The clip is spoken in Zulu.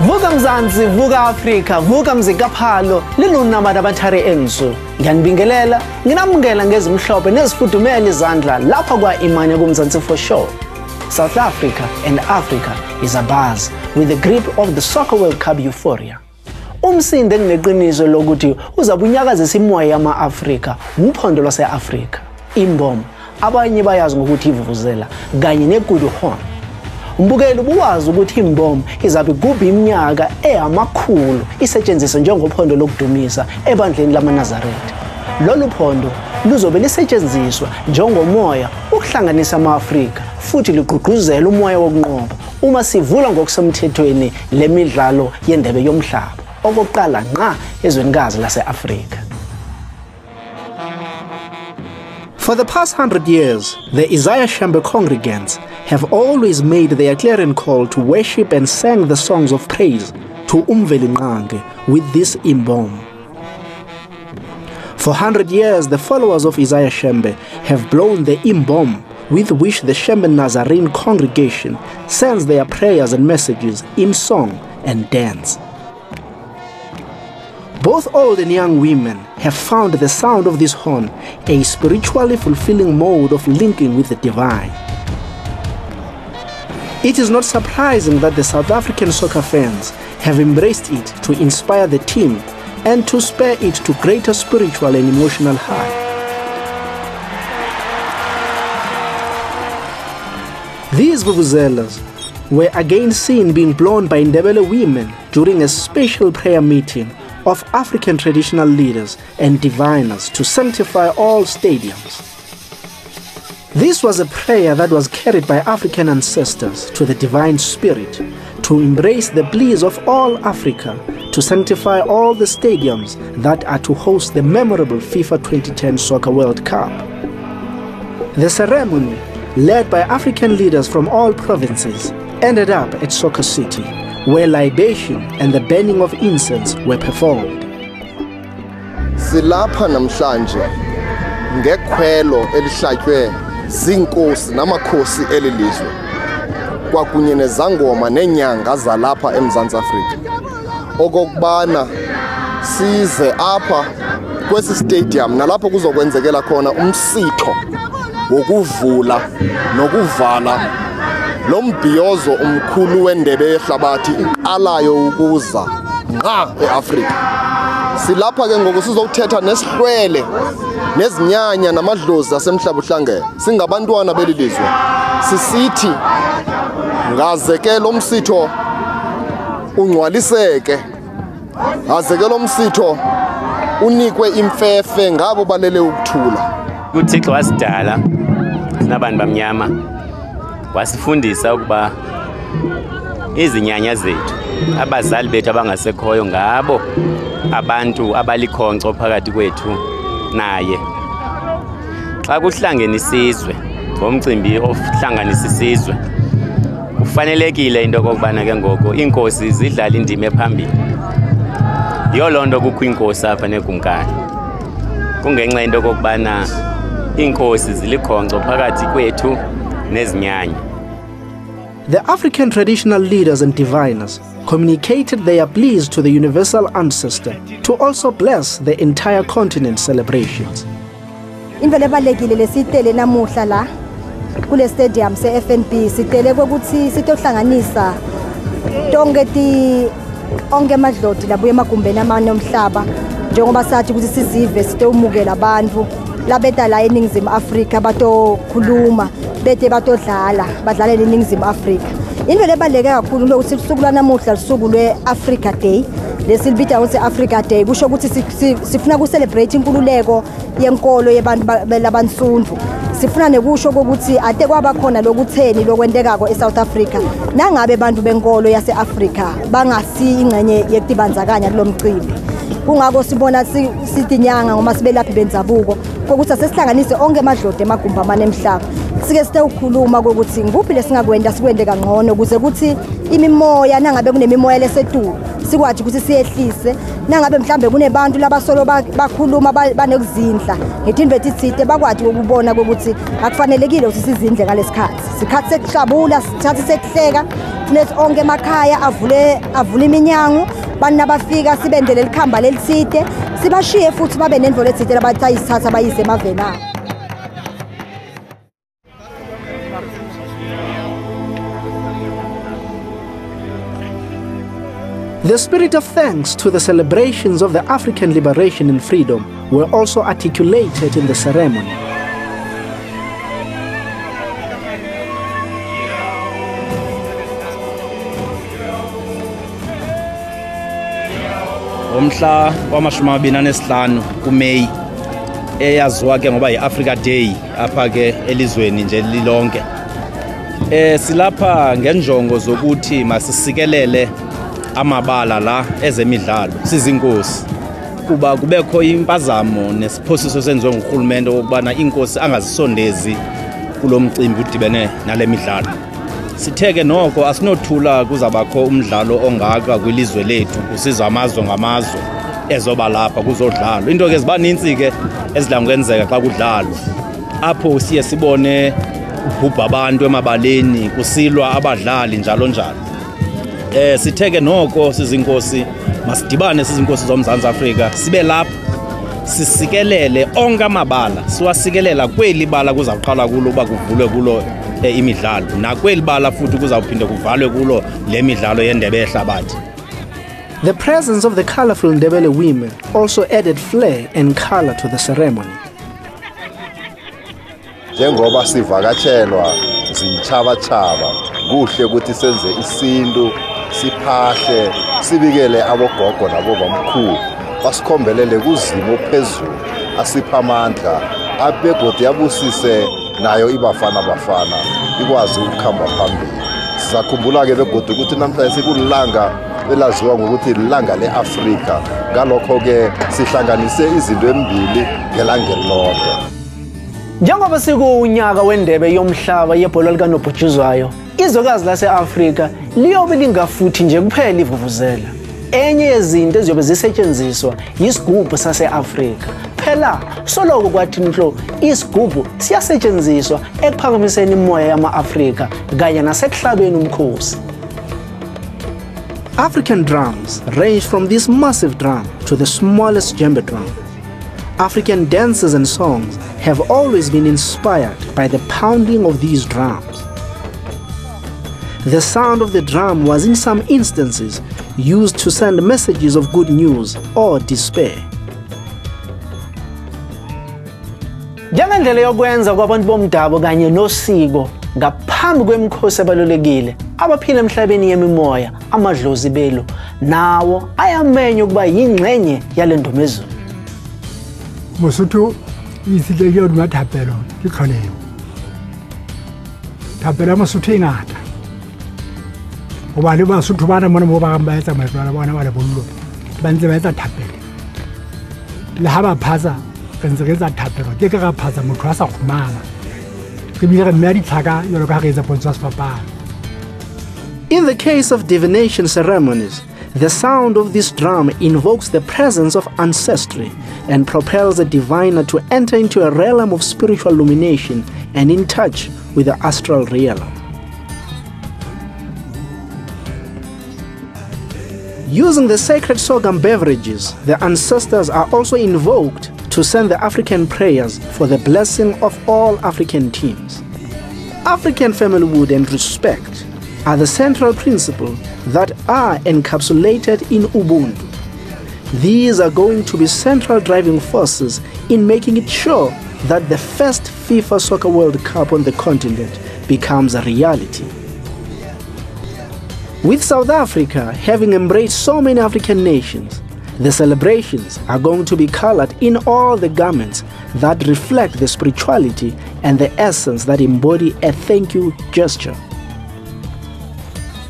Vuka Mzansi, vuka Afrika, vuka mzikaphalo, lilunamada abathari enzu. Ngiyanibingelela, nginamukela ngezimhlophe nezifudumele izandla lapha kwa Imani kumzansi for sure. South Africa and Africa is abuzz with the grip of the Soccer World Cup euphoria. Umsinde ngineqiniso lokuthi uzabunyakazisa imoya yama-Afrika, uphondo lwase-Afrika. Imbom, abanye bayazi ngokuthi ivuvuzela, kanye negudu horn. Umbukeli ubuwazi ukuthi imbom izabe igubha iminyaka eyamakhulu isetshenziswa njengophondo lokudumisa ebandleni lamaNazaretha. Lolu phondo luzobe lisetshenziswa njengomoya ukuhlanganisa ama-Afrika futhi ligqugquzela umoya wokunqoba uma sivula ngokusemthethweni lemidlalo yendebe yomhlaba okokuqala ngqa ezwenikazi lase-Afrika. For the past 100 years, the Isaiah Shembe congregants have always made their clarion call to worship and sang the songs of praise to Mvelingqange with this imbom. For 100 years, the followers of Isaiah Shembe have blown the imbom with which the Shembe Nazarene congregation sends their prayers and messages in song and dance. Both old and young women have found the sound of this horn a spiritually fulfilling mode of linking with the divine. It is not surprising that the South African soccer fans have embraced it to inspire the team and to spur it to greater spiritual and emotional high. These vuvuzelas were again seen being blown by Ndebele women during a special prayer meeting of African traditional leaders and diviners to sanctify all stadiums. This was a prayer that was carried by African ancestors to the divine spirit to embrace the bliss of all Africa, to sanctify all the stadiums that are to host the memorable FIFA 2010 Soccer World Cup. The ceremony, led by African leaders from all provinces, ended up at Soccer City, where libation and the burning of incense were performed. Silapha namhlanje ngekhwelo elihlatywe zinkosi namakhosi elilizwe kwakunye nezangoma nenyanga zalapha eMzantsi Afrika okokubana size apha kwesi stadium nalapho kuzokwenzekela khona umsitho wokuvula nokuvala lo mbhiyozo umkhulu wendebe yehlabathi iqalayo ukuza ngqa eAfrika. Silapha ke ngoku sizothetha nesihlwele nezinyanya namadlozi asemhlabuhlangene singabantwana belilizwe sisithi ngaze ke lo msitho ungcwaliseke, ngaze ke lo msitho unikwe imfefe ngabo balele ukuthula. UThixo wasidala sinabantu bamnyama wasifundisa ukuba izinyanya zethu abazali bethu abangasekhoyo ngabo abantu abalikhonco phakathi kwethu naye. Xa kuhlangene isizwe ngomcimbi ohlanganisa isizwe kufanelekile into okubana ke ngoko inkosi zidlala indima ephambili. Yiyo loo nto kukho inkosi apha nekumkani, kungenxa into okubana inkosi zilikhonco phakathi kwethu nezinyanya. The African traditional leaders and diviners communicated their pleas to the universal ancestor to also bless the entire continent's celebrations. Indlela ebalekile lesitele namuhla la kule stadium se-FNB sitele ukuthi sitohlanganisa onke amadloti labuye emagumbeni amane omhlaba njengoba sathi ukuthi sizive sitomukela abantu labeta la eNingizimu Afrika batokhuluma bete batodlala badlalele eNingizimu Afrika. Indlela ebaleke kakhulu lokuthi usuku lanamuhla usuku lwe-Africa Day lesilibita ukuthi Africa Day kusho ukuthi sifuna ku-celebrate inkululeko yenkolo yebantu labansundu. Sifuna nekusho ukuthi ade kwaba khona lokutheni lokwendekako eSouth Africa nangabe abantu benkolo yase-Afrika bangasi ingxenye yekubandzakanya kulo mcimbi. Kungako sibona sidinyanga ngoma sibe laphi benzabuko kokuthi asesihlanganise onke amadlodi emagumbi amane emhlaba. Sike sithe ukukhuluma ukuthi nguphi lesingakwenda sikwende kangcono ukuze ukuthi imimoya nangabe kunemimoya lesetulu sikwathi ukuthi siyehlise nangabe mhlambe kunebantu labasolo bakhuluma banokuzindla ngetindvethu itsite bakwathi ukubona ukuthi akufanelekile ukuthi sizindle ngalesikhathi sikhathi sekuhlabula sikhathi sekuhleka kunethi onke emakhaya avule iminyango bani nabafika sibendele likhamba leliside sibashiye futhi babe nendvo letsite labathi ayisithatha bayise emaveni abo. The spirit of thanks to the celebrations of the African liberation and freedom were also articulated in the ceremony. Umhla wama-25 kuMeyi eyaziwa ke ngoba yi-Africa Day apha ke elizweni nje lilonke. Silapha ngenjongo zokuthi masisikelele amabala la ezemidlalo sizinkosi kuba kubekho impazamo nesiphosiso senziwe ngurhulumente ukubana inkosi angazisondezi kulo mcimbi udibene nale midlalo. Sitheke noko asinothula kuzabakho umdlalo ongaka kwilizwe lethu kusiza amazwe ngamazwe ezoba lapha kuzodlalo. Into ke zibanintsi ke ezidla ngokwenzeka xa kudlalwa apho siye sibone ubhubha abantu emabaleni kusilwa abadlali njalo njalo. Sitheke noko sizinkosi masidibane sizinkosi zoMzantsi Afrika sibe lapha sisikelele onke amabala siwasikelela kweli bala kuzawuqala kulo uba kuvulwe kulo imidlalo nakweli bala futhi kuzawuphinde kuvalwe kulo le midlalo yendebe yehlabathi. The presence of the colorful Ndebele women also added flair and color to the ceremony. Njengoba sivakatshelwa zintshaba-tshaba kuhle ukuthi senze isintu siphahle sibikele abogogo nabobamkhulu basikhombelele kuzimo phezulu asipha amandla abegodi yabusise nayo ibafana bafana ikwazi ukukhamba phambili. Sizakhumbula ke begodi ukuthi namhlanje sikulilanga elaziwa ngokuthi lilanga le-Afrika ngalokho ke sihlanganise izinto embili ngelanga elilodwa. Njengoba sikunyaka wendebe yomhlaba yebhola likanobhutshuzwayo, izwekazi lase-Afrika liyobe lingafuthi nje kuphela ivuvuzela. Enye yezinto eziyobe zisetshenziswa yisigubhu sase-Afrika. Phela soloko kwathi nhlo isigubhu siyasetshenziswa ekuphakamiseni imoya yama-Afrika kanye nasekuhlabeni umkhosi. African drums range from this massive drum to the smallest djembe drum. African dances and songs have always been inspired by the pounding of these drums. The sound of the drum was in some instances used to send messages of good news or despair. Njengendlela yokwenza kwabantu bomdabu kanye nosiko ngaphambi kwemikhosi ebalulekile abaphila emhlabeni yemimoya amadlozi belo nawo ayamenywa ukuba yingxenye yale ndomezulu. Mosotho isile yo di mathapelo ke tlholego. Thapelo Mosotho ingata. O ba le Basotho bana mona mo ba ba etsa matlwana bona ba le bollo. Ba ntse ba etsa thapelo. Le ha ba phaza ke ntse ke etsa thapelo ke ka phaza motho a sa khumala. Ke bile re mme di tlhaka yo ka re etsa pontswa sepapala. In the case of divination ceremonies, the sound of this drum invokes the presence of ancestry and propels a diviner to enter into a realm of spiritual illumination and in touch with the astral realm. Using the sacred sorghum beverages, the ancestors are also invoked to send the African prayers for the blessing of all African teams. African familyhood and respect are the central principles that are encapsulated in Ubuntu. These are going to be central driving forces in making it sure that the first FIFA Soccer World Cup on the continent becomes a reality. With South Africa having embraced so many African nations, the celebrations are going to be colored in all the garments that reflect the spirituality and the essence that embody a thank you gesture.